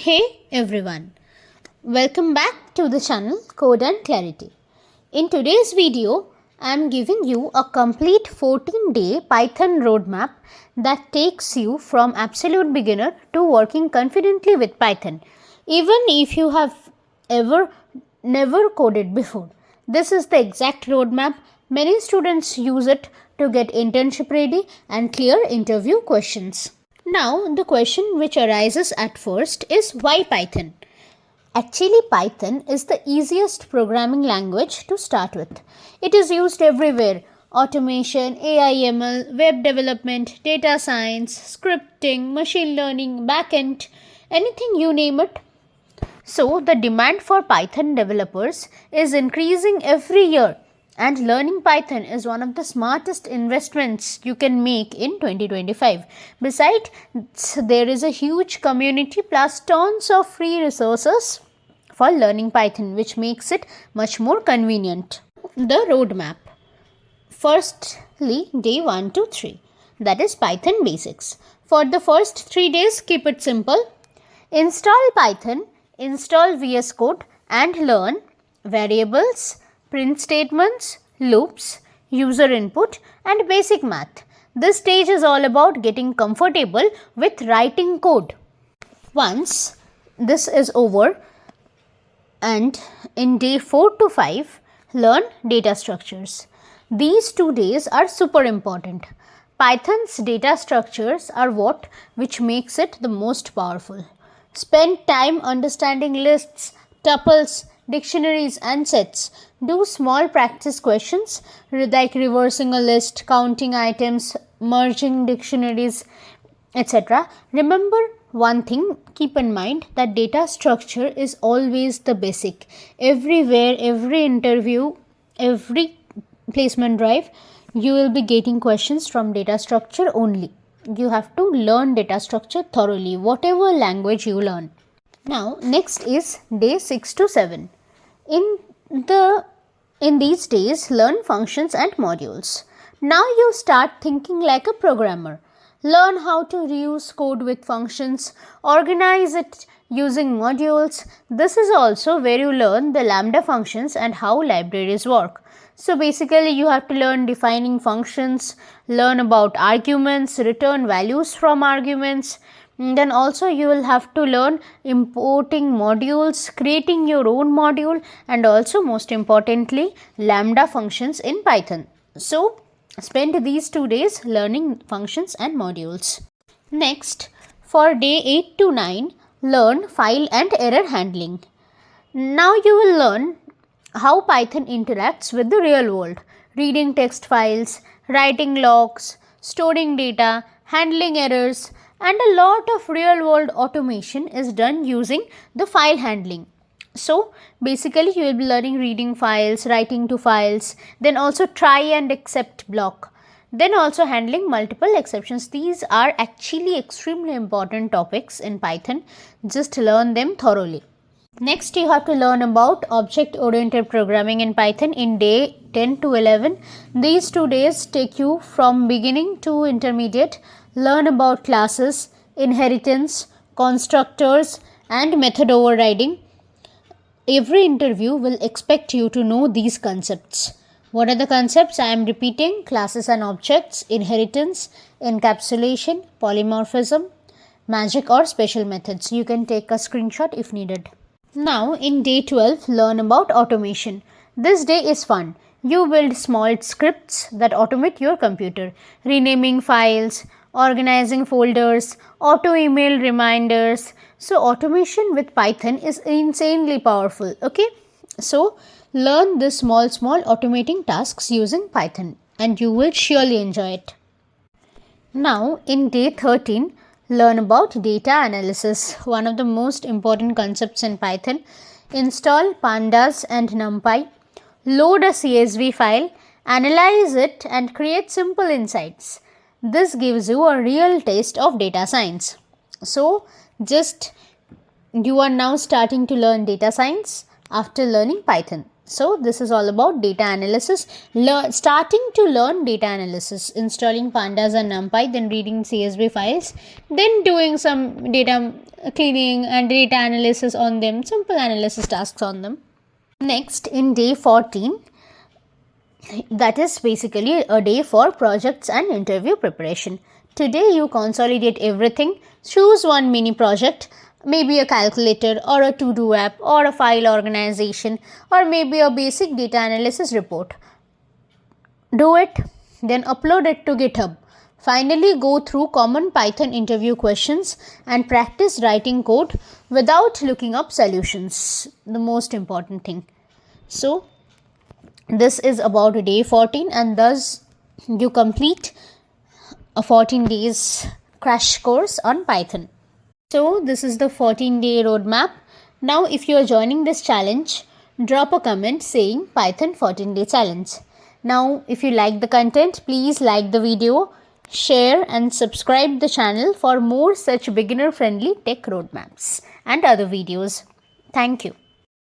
Hey everyone, welcome back to the channel Code and Clarity. In today's video, I am giving you a complete 14-day Python roadmap that takes you from absolute beginner to working confidently with Python, even if you have never coded before. This is the exact roadmap. Many students use it to get internship ready and clear interview questions. Now, the question which arises at first is why Python? Actually, Python is the easiest programming language to start with. It is used everywhere: automation, AI/ML, web development, data science, scripting, machine learning, backend, anything you name it. So, the demand for Python developers is increasing every year, and learning Python is one of the smartest investments you can make in 2025. Besides, there is a huge community plus tons of free resources for learning Python, which makes it much more convenient. The roadmap. Firstly, day 1 to 3, that is Python basics. For the first 3 days, keep it simple. Install Python, install VS Code and learn variables, print statements, loops, user input and basic math. This stage is all about getting comfortable with writing code. Once this is over, and in day 4 to 5, learn data structures. These 2 days are super important. Python's data structures are which makes it the most powerful. Spend time understanding lists, tuples, dictionaries and sets. Do small practice questions like reversing a list, counting items, merging dictionaries, etc. Remember one thing, keep in mind that data structure is always the basic. Everywhere, every interview, every placement drive, you will be getting questions from data structure only. You have to learn data structure thoroughly, whatever language you learn. Now, next is day 6 to 7. In these days, learn functions and modules. Now you start thinking like a programmer. Learn how to reuse code with functions, organize it using modules. This is also where you learn the lambda functions and how libraries work. So basically you have to learn defining functions, learn about arguments, return values from arguments. Then also you will have to learn importing modules, creating your own module, and also most importantly lambda functions in Python. So spend these 2 days learning functions and modules. Next, for day 8 to 9, learn file and error handling. Now you will learn how Python interacts with the real world, reading text files, writing logs, storing data, handling errors, and a lot of real world automation is done using the file handling. So basically you will be learning reading files, writing to files, then also try and except block, then also handling multiple exceptions. These are actually extremely important topics in Python. Just learn them thoroughly. Next, you have to learn about object-oriented programming in Python in day 10 to 11. These 2 days take you from beginning to intermediate. Learn about classes, inheritance, constructors, and method overriding. Every interview will expect you to know these concepts. What are the concepts? I am repeating: classes and objects, inheritance, encapsulation, polymorphism, magic or special methods. You can take a screenshot if needed. Now in day 12, learn about automation. This day is fun. You build small scripts that automate your computer, renaming files, organizing folders, auto email reminders. So automation with Python is insanely powerful. Okay, so learn the small automating tasks using Python and you will surely enjoy it. Now in day 13, learn about data analysis, one of the most important concepts in Python. Install Pandas and NumPy, load a CSV file, analyze it and create simple insights. This gives you a real taste of data science. So you are now starting to learn data science after learning Python. So this is all about data analysis, starting to learn data analysis, installing Pandas and NumPy, then reading CSV files, then doing some data cleaning and data analysis on them, simple analysis tasks on them. Next, in day 14, that is basically a day for projects and interview preparation. Today you consolidate everything, choose one mini project, maybe a calculator or a to-do app or a file organization or maybe a basic data analysis report. Do it, then upload it to GitHub. Finally, go through common Python interview questions and practice writing code without looking up solutions. The most important thing. So, this is about day 14, and thus you complete a 14 days crash course on Python. So, this is the 14-day roadmap. Now, if you are joining this challenge, drop a comment saying Python 14-day challenge. Now, if you like the content, please like the video, share and subscribe the channel for more such beginner-friendly tech roadmaps and other videos. Thank you.